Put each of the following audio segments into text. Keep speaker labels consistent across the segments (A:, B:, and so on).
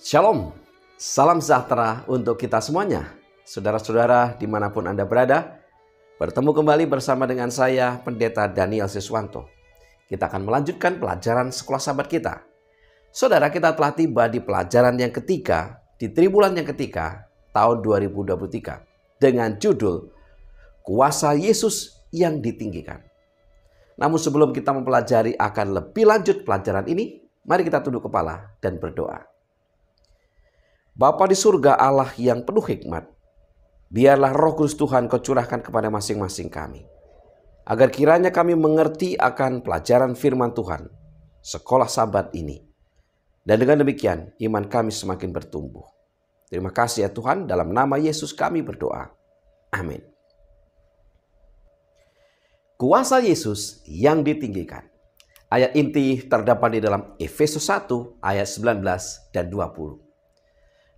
A: Shalom, salam sejahtera untuk kita semuanya. Saudara-saudara dimanapun Anda berada, bertemu kembali bersama dengan saya, Pendeta Daniel Siswanto. Kita akan melanjutkan pelajaran sekolah sahabat kita. Saudara, kita telah tiba di pelajaran yang ketiga, di tribulan yang ketiga, tahun 2023, dengan judul Kuasa Yesus yang Ditinggikan. Namun sebelum kita mempelajari akan lebih lanjut pelajaran ini, mari kita tunduk kepala dan berdoa. Bapa di surga, Allah yang penuh hikmat, biarlah Roh Kudus Tuhan Kau curahkan kepada masing-masing kami, agar kiranya kami mengerti akan pelajaran firman Tuhan, sekolah sahabat ini. Dan dengan demikian, iman kami semakin bertumbuh. Terima kasih ya Tuhan, dalam nama Yesus kami berdoa. Amin. Kuasa Yesus yang ditinggikan. Ayat inti terdapat di dalam Efesus 1 ayat 19 dan 20.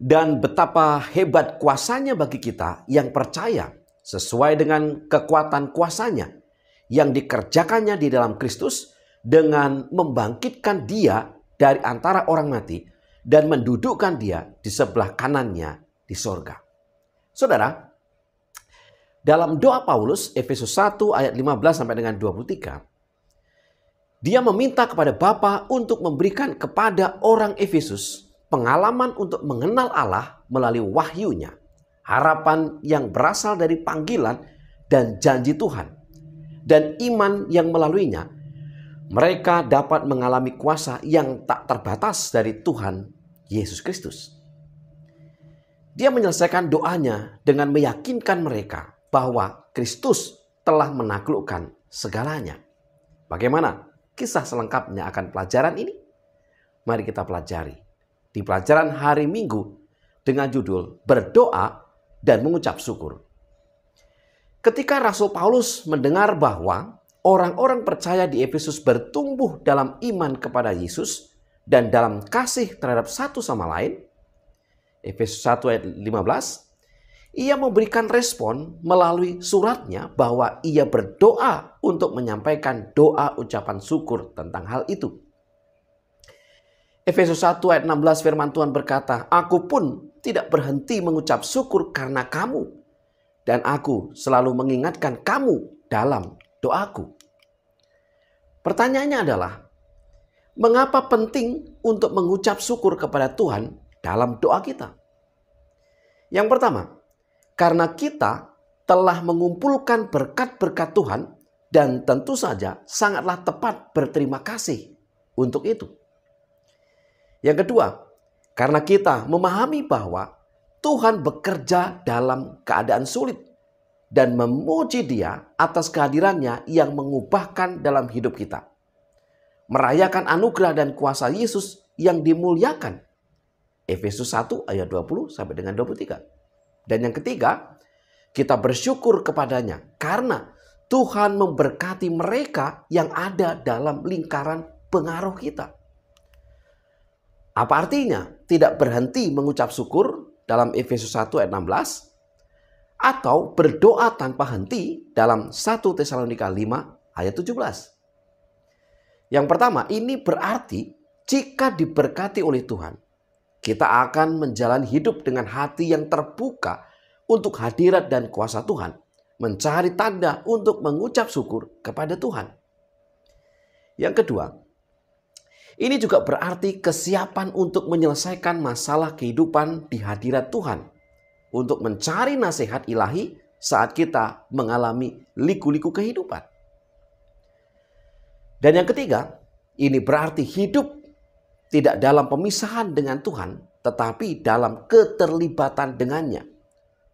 A: Dan betapa hebat kuasanya bagi kita yang percaya sesuai dengan kekuatan kuasanya yang dikerjakannya di dalam Kristus dengan membangkitkan dia dari antara orang mati dan mendudukkan dia di sebelah kanannya di sorga. Saudara, dalam doa Paulus Efesus 1 ayat 15 sampai dengan 23, dia meminta kepada Bapa untuk memberikan kepada orang Efesus pengalaman untuk mengenal Allah melalui wahyunya, harapan yang berasal dari panggilan dan janji Tuhan, dan iman yang melaluinya mereka dapat mengalami kuasa yang tak terbatas dari Tuhan Yesus Kristus. Dia menyelesaikan doanya dengan meyakinkan mereka bahwa Kristus telah menaklukkan segalanya. Bagaimana kisah selengkapnya akan pelajaran ini? Mari kita pelajari di pelajaran hari Minggu dengan judul Berdoa dan Mengucap Syukur. Ketika Rasul Paulus mendengar bahwa orang-orang percaya di Efesus bertumbuh dalam iman kepada Yesus dan dalam kasih terhadap satu sama lain, Efesus 1 ayat 15, ia memberikan respon melalui suratnya bahwa ia berdoa untuk menyampaikan doa ucapan syukur tentang hal itu. Efesus 1 ayat 16 firman Tuhan berkata, "Aku pun tidak berhenti mengucap syukur karena kamu, dan aku selalu mengingatkan kamu dalam doaku." Pertanyaannya adalah, mengapa penting untuk mengucap syukur kepada Tuhan dalam doa kita? Yang pertama, karena kita telah mengumpulkan berkat-berkat Tuhan dan tentu saja sangatlah tepat berterima kasih untuk itu. Yang kedua, karena kita memahami bahwa Tuhan bekerja dalam keadaan sulit dan memuji Dia atas kehadirannya yang mengubahkan dalam hidup kita. Merayakan anugerah dan kuasa Yesus yang dimuliakan. Efesus 1 ayat 20 sampai dengan 23. Dan yang ketiga, kita bersyukur kepadanya karena Tuhan memberkati mereka yang ada dalam lingkaran pengaruh kita. Apa artinya tidak berhenti mengucap syukur dalam Efesus 1 ayat 16 atau berdoa tanpa henti dalam 1 Tesalonika 5 ayat 17? Yang pertama, ini berarti jika diberkati oleh Tuhan, kita akan menjalani hidup dengan hati yang terbuka untuk hadirat dan kuasa Tuhan, mencari tanda untuk mengucap syukur kepada Tuhan. Yang kedua, ini juga berarti kesiapan untuk menyelesaikan masalah kehidupan di hadirat Tuhan, untuk mencari nasihat ilahi saat kita mengalami liku-liku kehidupan. Dan yang ketiga, ini berarti hidup tidak dalam pemisahan dengan Tuhan, tetapi dalam keterlibatan dengannya,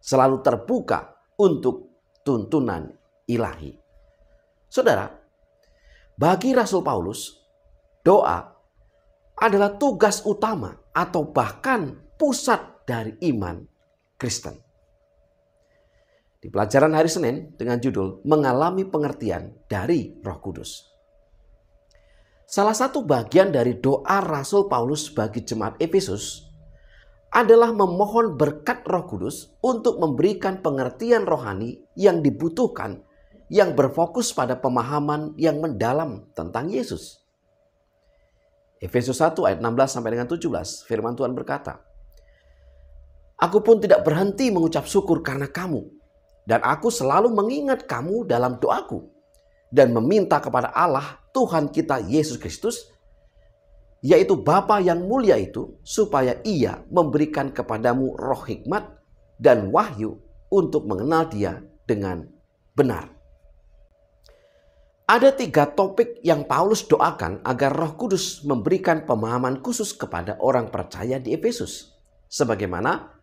A: selalu terbuka untuk tuntunan ilahi. Saudara, bagi Rasul Paulus, doa adalah tugas utama atau bahkan pusat dari iman Kristen. Di pelajaran hari Senin dengan judul Mengalami Pengertian dari Roh Kudus. Salah satu bagian dari doa Rasul Paulus bagi jemaat Efesus adalah memohon berkat Roh Kudus untuk memberikan pengertian rohani yang dibutuhkan, yang berfokus pada pemahaman yang mendalam tentang Yesus. Efesus 1 ayat 16 sampai dengan 17 firman Tuhan berkata, Aku pun tidak berhenti mengucap syukur karena kamu. Dan aku selalu mengingat kamu dalam doaku. Dan meminta kepada Allah Tuhan kita Yesus Kristus, yaitu Bapa yang mulia itu, supaya Ia memberikan kepadamu roh hikmat dan wahyu untuk mengenal Dia dengan benar. Ada 3 topik yang Paulus doakan agar Roh Kudus memberikan pemahaman khusus kepada orang percaya di Efesus, sebagaimana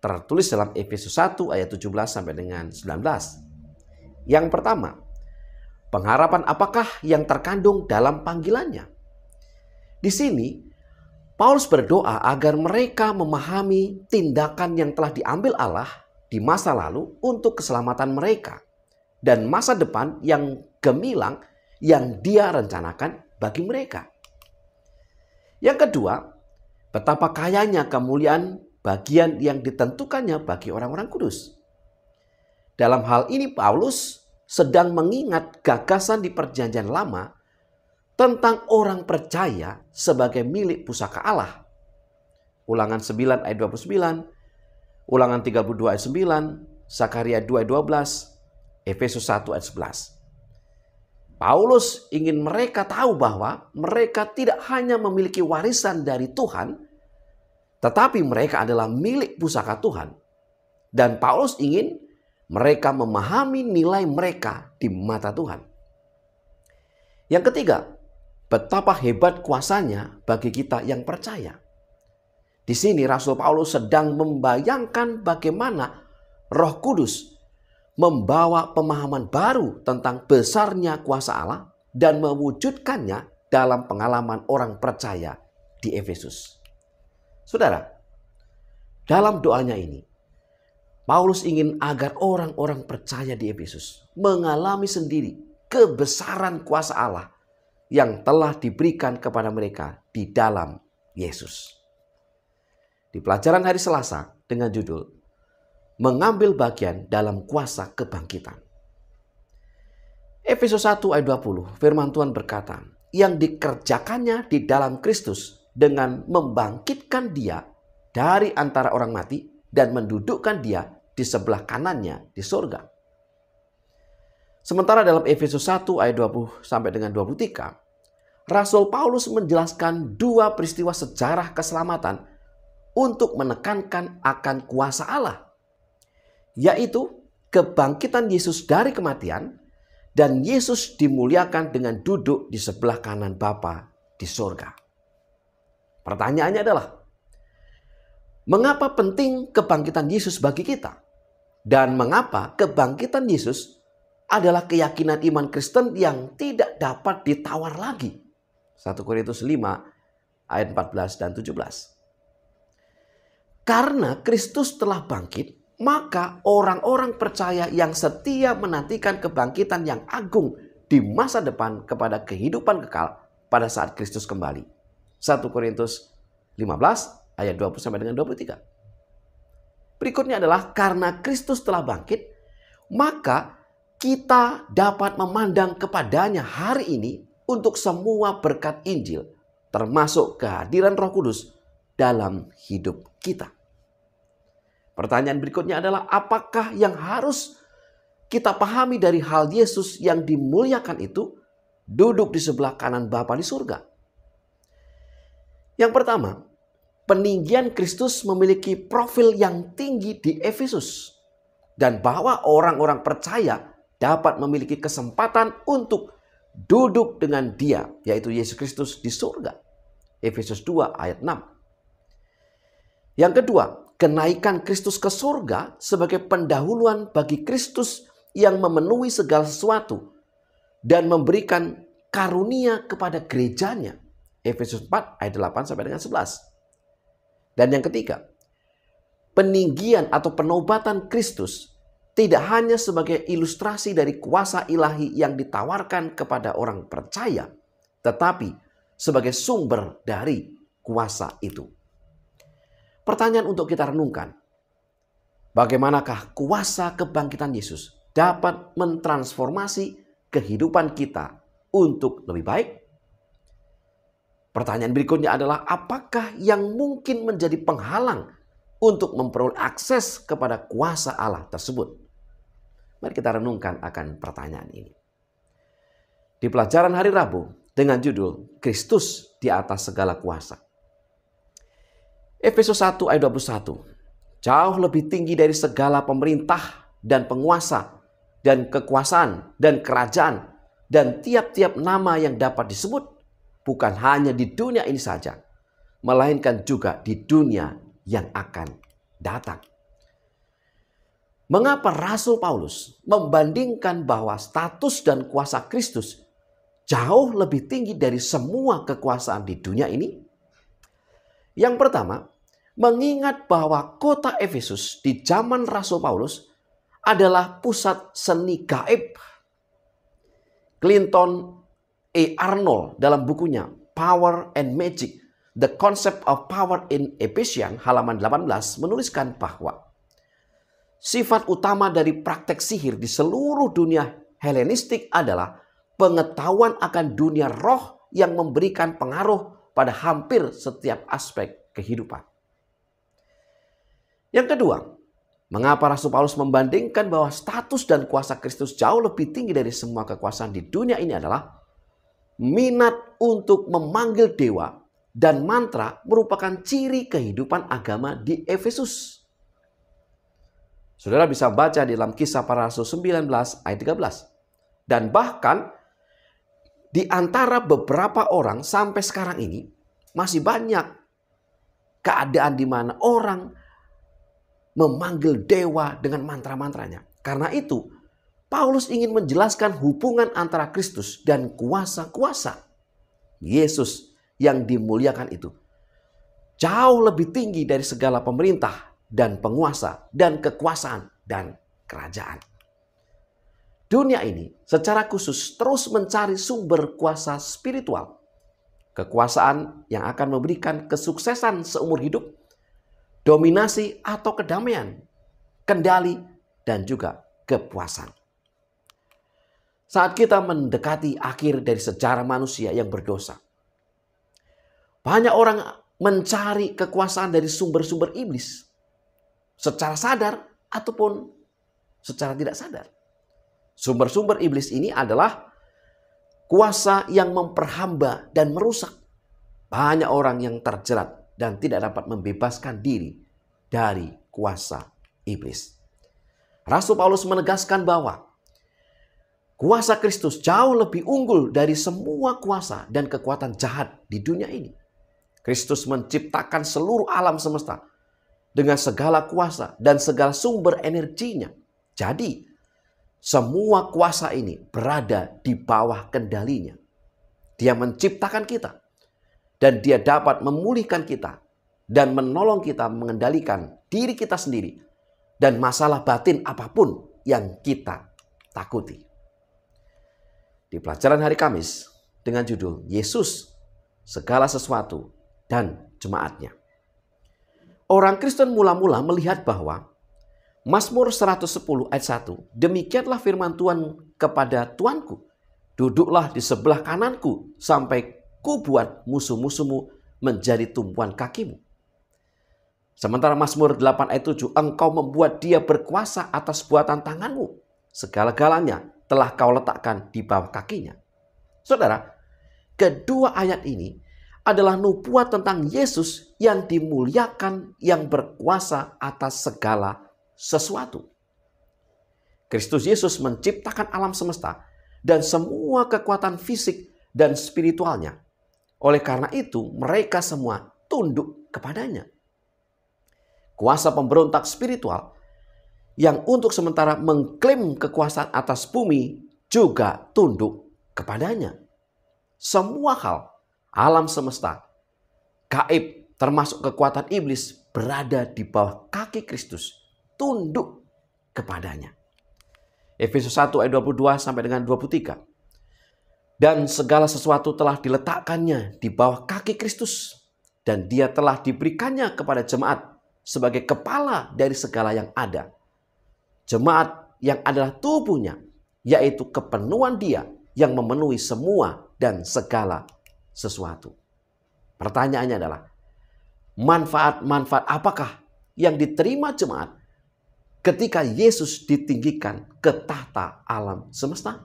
A: tertulis dalam Efesus 1 ayat 17 sampai dengan 19. Yang pertama, pengharapan apakah yang terkandung dalam panggilannya? Di sini, Paulus berdoa agar mereka memahami tindakan yang telah diambil Allah di masa lalu untuk keselamatan mereka dan masa depan yang gemilang yang Dia rencanakan bagi mereka. Yang kedua, betapa kayanya kemuliaan bagian yang ditentukannya bagi orang-orang kudus. Dalam hal ini Paulus sedang mengingat gagasan di Perjanjian Lama tentang orang percaya sebagai milik pusaka Allah. Ulangan 9 ayat 29, Ulangan 32 ayat 9, Zakaria 2 ayat 12, Efesus 1 ayat 11. Paulus ingin mereka tahu bahwa mereka tidak hanya memiliki warisan dari Tuhan, tetapi mereka adalah milik pusaka Tuhan. Dan Paulus ingin mereka memahami nilai mereka di mata Tuhan. Yang ketiga, betapa hebat kuasanya bagi kita yang percaya. Di sini Rasul Paulus sedang membayangkan bagaimana Roh Kudus membawa pemahaman baru tentang besarnya kuasa Allah dan mewujudkannya dalam pengalaman orang percaya di Efesus. Saudara, dalam doanya ini, Paulus ingin agar orang-orang percaya di Efesus mengalami sendiri kebesaran kuasa Allah yang telah diberikan kepada mereka di dalam Yesus. Di pelajaran hari Selasa dengan judul mengambil bagian dalam kuasa kebangkitan. Efesus 1 ayat 20, firman Tuhan berkata, yang dikerjakannya di dalam Kristus dengan membangkitkan Dia dari antara orang mati dan mendudukkan Dia di sebelah kanannya di surga. Sementara dalam Efesus 1 ayat 20 sampai dengan 23, Rasul Paulus menjelaskan 2 peristiwa sejarah keselamatan untuk menekankan akan kuasa Allah, yaitu kebangkitan Yesus dari kematian dan Yesus dimuliakan dengan duduk di sebelah kanan Bapa di surga. Pertanyaannya adalah, mengapa penting kebangkitan Yesus bagi kita? Dan mengapa kebangkitan Yesus adalah keyakinan iman Kristen yang tidak dapat ditawar lagi? 1 Korintus 5 ayat 14 dan 17. Karena Kristus telah bangkit, maka orang-orang percaya yang setia menantikan kebangkitan yang agung di masa depan kepada kehidupan kekal pada saat Kristus kembali. 1 Korintus 15 ayat 20 sampai dengan 23. Berikutnya adalah karena Kristus telah bangkit, maka kita dapat memandang kepadanya hari ini untuk semua berkat Injil, termasuk kehadiran Roh Kudus dalam hidup kita. Pertanyaan berikutnya adalah, apakah yang harus kita pahami dari hal Yesus yang dimuliakan itu duduk di sebelah kanan Bapa di surga? Yang pertama, peninggian Kristus memiliki profil yang tinggi di Efesus, dan bahwa orang-orang percaya dapat memiliki kesempatan untuk duduk dengan Dia, yaitu Yesus Kristus di surga. Efesus 2 ayat 6. Yang kedua, kenaikan Kristus ke surga sebagai pendahuluan bagi Kristus yang memenuhi segala sesuatu dan memberikan karunia kepada gerejanya. Efesus 4 ayat 8 sampai dengan 11. Dan yang ketiga, peninggian atau penobatan Kristus tidak hanya sebagai ilustrasi dari kuasa ilahi yang ditawarkan kepada orang percaya, tetapi sebagai sumber dari kuasa itu. Pertanyaan untuk kita renungkan, bagaimanakah kuasa kebangkitan Yesus dapat mentransformasi kehidupan kita untuk lebih baik? Pertanyaan berikutnya adalah, apakah yang mungkin menjadi penghalang untuk memperoleh akses kepada kuasa Allah tersebut? Mari kita renungkan akan pertanyaan ini. Di pelajaran hari Rabu dengan judul Kristus di atas segala kuasa. Efesus 1 ayat 21. Jauh lebih tinggi dari segala pemerintah dan penguasa dan kekuasaan dan kerajaan dan tiap-tiap nama yang dapat disebut, bukan hanya di dunia ini saja, melainkan juga di dunia yang akan datang. Mengapa Rasul Paulus membandingkan bahwa status dan kuasa Kristus jauh lebih tinggi dari semua kekuasaan di dunia ini? Yang pertama, mengingat bahwa kota Efesus di zaman Rasul Paulus adalah pusat seni gaib. Clinton E. Arnold dalam bukunya Power and Magic, The Concept of Power in Ephesians halaman 18 menuliskan bahwa sifat utama dari praktek sihir di seluruh dunia Helenistik adalah pengetahuan akan dunia roh yang memberikan pengaruh pada hampir setiap aspek kehidupan. Yang kedua, mengapa Rasul Paulus membandingkan bahwa status dan kuasa Kristus jauh lebih tinggi dari semua kekuasaan di dunia ini adalah minat untuk memanggil dewa dan mantra merupakan ciri kehidupan agama di Efesus. Saudara bisa baca di dalam Kisah Para Rasul 19 ayat 13. Dan bahkan di antara beberapa orang sampai sekarang ini masih banyak keadaan di mana orang memanggil dewa dengan mantra-mantranya. Karena itu, Paulus ingin menjelaskan hubungan antara Kristus dan kuasa-kuasa. Yesus yang dimuliakan itu jauh lebih tinggi dari segala pemerintah dan penguasa dan kekuasaan dan kerajaan. Dunia ini secara khusus terus mencari sumber kuasa spiritual. Kekuasaan yang akan memberikan kesuksesan seumur hidup, dominasi atau kedamaian, kendali, dan juga kepuasan. Saat kita mendekati akhir dari sejarah manusia yang berdosa, banyak orang mencari kekuasaan dari sumber-sumber iblis, secara sadar ataupun secara tidak sadar. Sumber-sumber iblis ini adalah kuasa yang memperhamba dan merusak. Banyak orang yang terjerat dan tidak dapat membebaskan diri dari kuasa iblis. Rasul Paulus menegaskan bahwa kuasa Kristus jauh lebih unggul dari semua kuasa dan kekuatan jahat di dunia ini. Kristus menciptakan seluruh alam semesta dengan segala kuasa dan segala sumber energinya. Jadi, semua kuasa ini berada di bawah kendalinya. Dia menciptakan kita. Dan dia dapat memulihkan kita. Dan menolong kita mengendalikan diri kita sendiri. Dan masalah batin apapun yang kita takuti. Di pelajaran hari Kamis dengan judul Yesus, segala sesuatu dan jemaatnya. Orang Kristen mula-mula melihat bahwa Mazmur 110 ayat 1, demikianlah firman Tuhan kepada Tuanku, duduklah di sebelah kananku sampai ku buat musuh-musuhmu menjadi tumpuan kakimu. Sementara Mazmur 8 ayat 7, engkau membuat dia berkuasa atas buatan tanganmu, segala-galanya telah kau letakkan di bawah kakinya. Saudara, kedua ayat ini adalah nubuat tentang Yesus yang dimuliakan, yang berkuasa atas segala sesuatu. Kristus Yesus menciptakan alam semesta dan semua kekuatan fisik dan spiritualnya. Oleh karena itu, mereka semua tunduk kepadanya. Kuasa pemberontak spiritual yang untuk sementara mengklaim kekuasaan atas bumi juga tunduk kepadanya. Semua hal alam semesta, gaib, termasuk kekuatan iblis berada di bawah kaki Kristus, tunduk kepadanya. Efesus 1 ayat 22 sampai dengan 23. Dan segala sesuatu telah diletakkannya di bawah kaki Kristus, dan dia telah diberikannya kepada jemaat sebagai kepala dari segala yang ada. Jemaat yang adalah tubuhnya, yaitu kepenuhan dia yang memenuhi semua dan segala sesuatu. Pertanyaannya adalah, manfaat-manfaat apakah yang diterima jemaat ketika Yesus ditinggikan ke tahta alam semesta?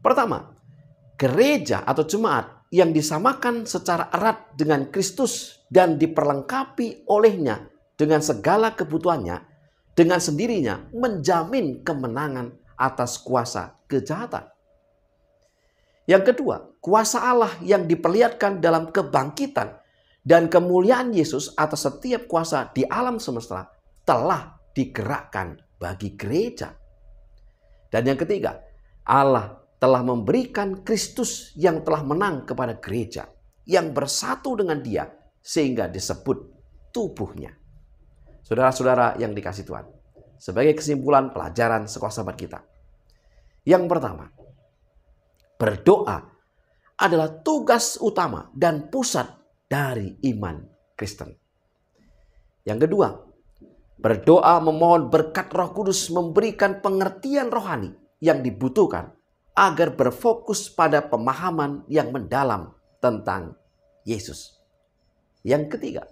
A: Pertama, gereja atau jemaat yang disamakan secara erat dengan Kristus dan diperlengkapi olehnya dengan segala kebutuhannya, dengan sendirinya menjamin kemenangan atas kuasa kejahatan. Yang kedua, kuasa Allah yang diperlihatkan dalam kebangkitan dan kemuliaan Yesus atas setiap kuasa di alam semesta telah digerakkan bagi gereja. Dan yang ketiga, Allah telah memberikan Kristus yang telah menang kepada gereja yang bersatu dengan Dia sehingga disebut tubuhnya. Saudara-saudara yang dikasihi Tuhan, sebagai kesimpulan pelajaran sekolah sahabat kita. Yang pertama, berdoa adalah tugas utama dan pusat dari iman Kristen. Yang kedua, berdoa memohon berkat Roh Kudus memberikan pengertian rohani yang dibutuhkan agar berfokus pada pemahaman yang mendalam tentang Yesus. Yang ketiga,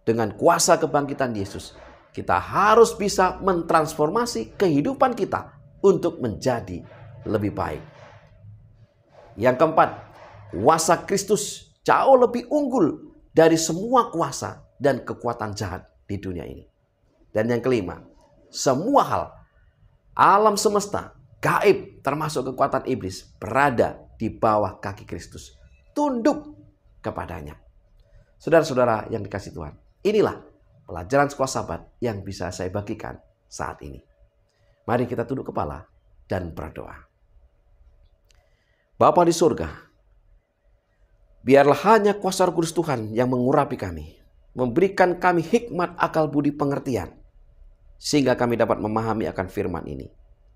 A: dengan kuasa kebangkitan Yesus, kita harus bisa mentransformasi kehidupan kita untuk menjadi lebih baik. Yang keempat, kuasa Kristus jauh lebih unggul dari semua kuasa dan kekuatan jahat di dunia ini. Dan yang kelima, semua hal alam semesta, gaib termasuk kekuatan iblis berada di bawah kaki Kristus. Tunduk kepadanya. Saudara-saudara yang dikasihi Tuhan, inilah pelajaran sekolah sahabat yang bisa saya bagikan saat ini. Mari kita tunduk kepala dan berdoa. Bapa di surga, biarlah hanya kuasa Roh Kudus Tuhan yang mengurapi kami, memberikan kami hikmat, akal budi, pengertian, sehingga kami dapat memahami akan firman ini.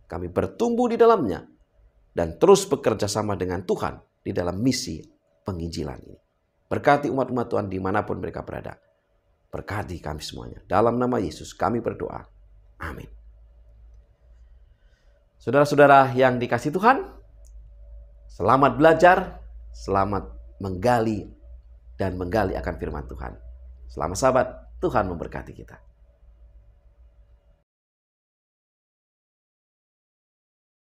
A: Kami bertumbuh di dalamnya dan terus bekerja sama dengan Tuhan di dalam misi penginjilan ini. Berkati umat-umat Tuhan dimanapun mereka berada. Berkati kami semuanya. Dalam nama Yesus kami berdoa. Amin. Saudara-saudara yang dikasihi Tuhan, selamat belajar, selamat menggali dan menggali akan firman Tuhan. Selamat sahabat, Tuhan memberkati kita.